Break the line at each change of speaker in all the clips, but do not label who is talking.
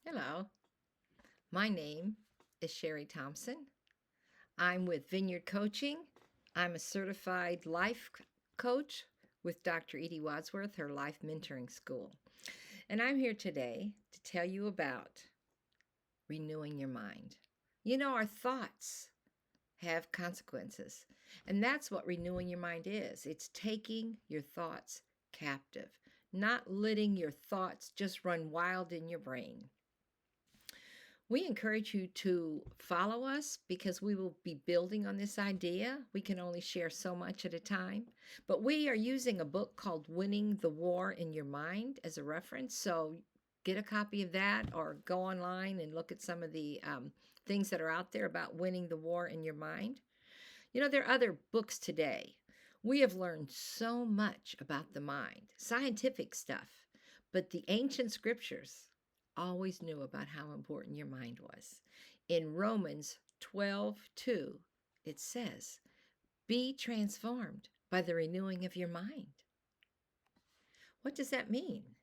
Hello, my name is Cheri Thompson. I'm with Vineyard Coaching. I'm a certified life coach with Dr. Edie Wadsworth, her life mentoring school. And I'm here today to tell you about renewing your mind. You know, our thoughts have consequences, and that's what renewing your mind is. It's taking your thoughts captive, not letting your thoughts just run wild in your brain. We encourage you to follow us because we will be building on this idea. We can only share so much at a time, but we are using a book called Winning the War in Your Mind as a reference. So get a copy of that or go online and look at some of the things that are out there about winning the war in your mind. You know, there are other books today. We have learned so much about the mind, scientific stuff, but the ancient scriptures always knew about how important your mind was. In Romans 12:2, it says, "Be transformed by the renewing of your mind." What does that mean?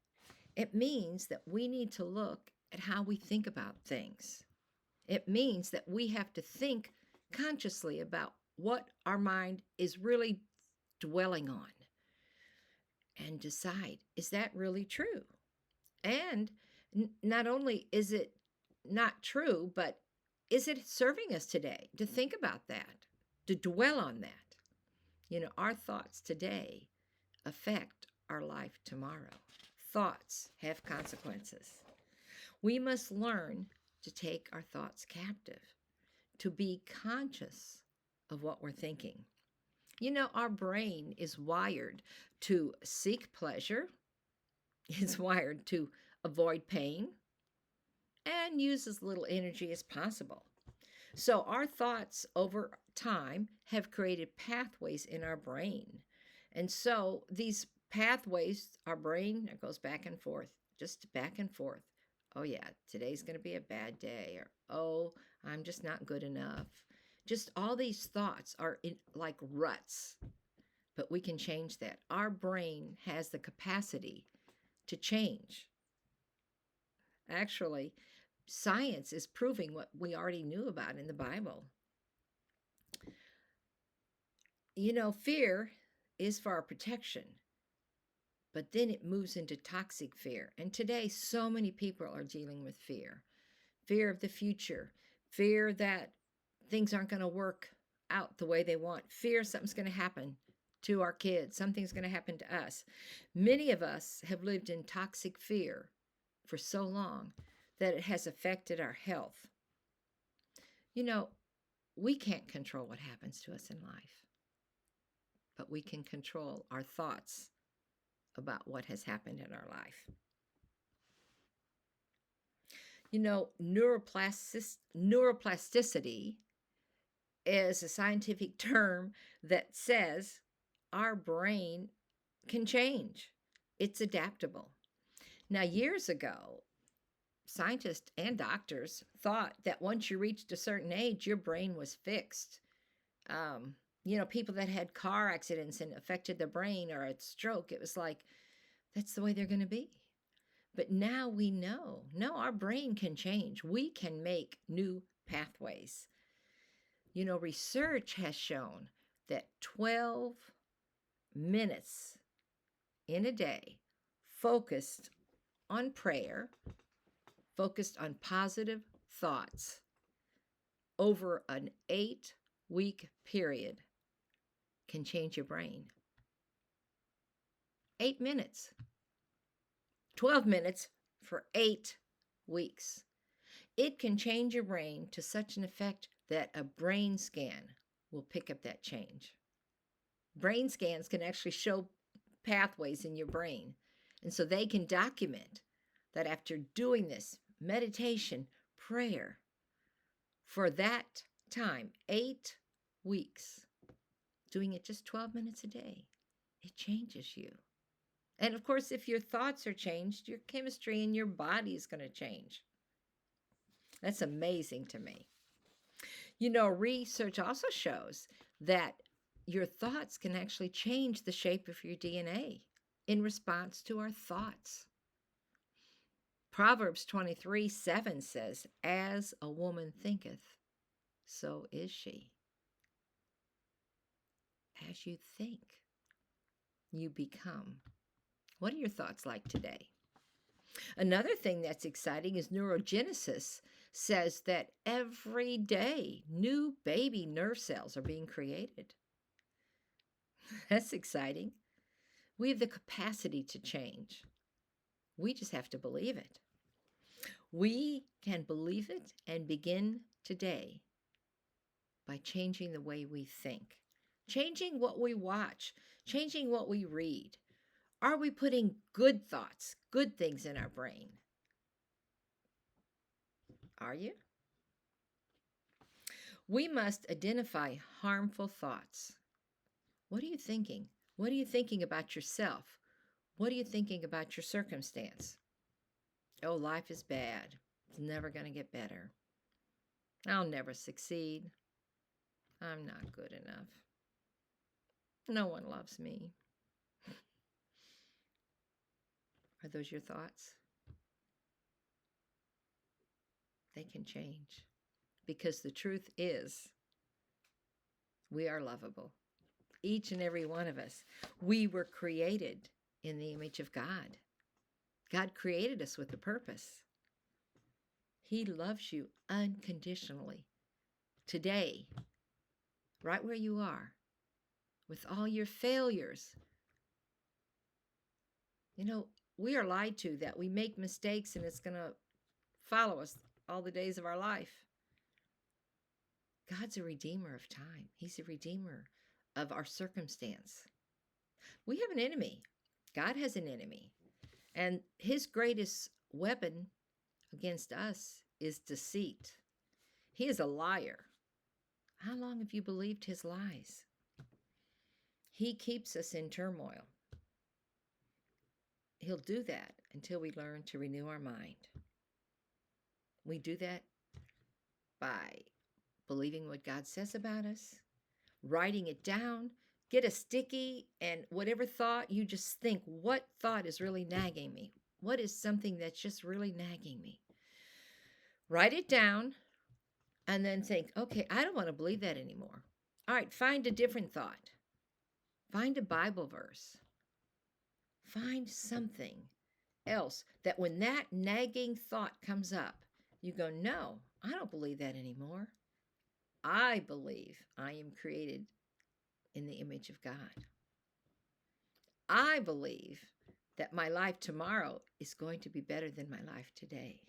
It means that we need to look at how we think about things. It means that we have to think consciously about what our mind is really dwelling on and decide, is that really true? And not only is it not true, but is it serving us today to think about that, to dwell on that? You know, our thoughts today affect our life tomorrow. Thoughts have consequences. We must learn to take our thoughts captive, to be conscious of what we're thinking. You know, our brain is wired to seek pleasure, it's wired to avoid pain, and use as little energy as possible. So, our thoughts over time have created pathways in our brain. And so, these pathways, our brain goes back and forth, just back and forth. Oh, yeah, today's going to be a bad day. Or, oh, I'm just not good enough. Just all these thoughts are like ruts, but we can change that. Our brain has the capacity to change. Actually, science is proving what we already knew about in the Bible. You know, fear is for our protection, but then it moves into toxic fear. And today, so many people are dealing with fear, fear of the future, fear that things aren't going to work out the way they want, fear something's going to happen to our kids, something's going to happen to us. Many of us have lived in toxic fear for so long that it has affected our health. You know, we can't control what happens to us in life, but we can control our thoughts about what has happened in our life. You know, neuroplasticity is a scientific term that says our brain can change. It's adaptable. Now, years ago, scientists and doctors thought that once you reached a certain age, your brain was fixed. You know, people that had car accidents and affected their brain or a stroke, it was like, that's the way they're going to be. But now we know, no, our brain can change. We can make new pathways. You know, research has shown that 12 minutes in a day focused on prayer, focused on positive thoughts over an 8-week period can change your brain. 8 minutes, 12 minutes for 8 weeks. It can change your brain to such an effect that a brain scan will pick up that change. Brain scans can actually show pathways in your brain. And so they can document that after doing this meditation, prayer, for that time, 8 weeks, doing it just 12 minutes a day, it changes you. And of course, if your thoughts are changed, your chemistry in your body is going to change. That's amazing to me. You know, research also shows that your thoughts can actually change the shape of your DNA in response to our thoughts. Proverbs 23:7 says, "As a woman thinketh, so is she." As you think, you become. What are your thoughts like today? Another thing that's exciting is neurogenesis says that every day new baby nerve cells are being created. That's exciting. We have the capacity to change. We just have to believe it. We can believe it and begin today by changing the way we think, changing what we watch, changing what we read. Are we putting good thoughts, good things in our brain? Are you? We must identify harmful thoughts. What are you thinking? What are you thinking about yourself? What are you thinking about your circumstance? Oh, life is bad. It's never going to get better. I'll never succeed. I'm not good enough. No one loves me. Are those your thoughts? They can change. Because the truth is, we are lovable. Each and every one of us. We were created in the image of God. God created us with a purpose. He loves you unconditionally. Today, right where you are, with all your failures. You know, we are lied to that we make mistakes and it's going to follow us all the days of our life. God's a redeemer of time. He's a redeemer of our circumstance. We have an enemy. God has an enemy. And his greatest weapon against us is deceit. He is a liar. How long have you believed his lies? He keeps us in turmoil. He'll do that until we learn to renew our mind. We do that by believing what God says about us, writing it down, get a sticky, and whatever thought you just think, what thought is really nagging me? What is something that's just really nagging me? Write it down and then think, okay, I don't want to believe that anymore. All right, find a different thought. Find a Bible verse. Find something else that when that nagging thought comes up, you go, no, I don't believe that anymore. I believe I am created in the image of God. I believe that my life tomorrow is going to be better than my life today.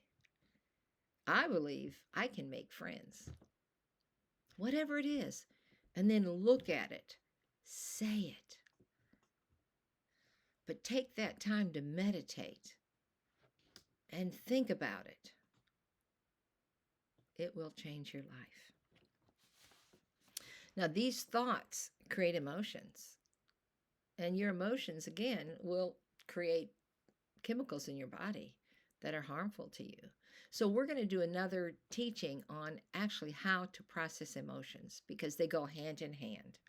I believe I can make friends. Whatever it is. And then look at it. Say it. But take that time to meditate and think about it. It will change your life. Now, these thoughts create emotions. And your emotions, again, will create chemicals in your body that are harmful to you. So we're going to do another teaching on actually how to process emotions because they go hand in hand.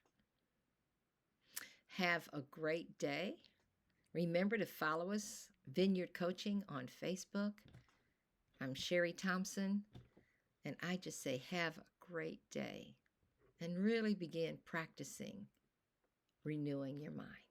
Have a great day. Remember to follow us, Vineyard Coaching, on Facebook. I'm Cheri Thompson, and I just say have a great day and really begin practicing renewing your mind.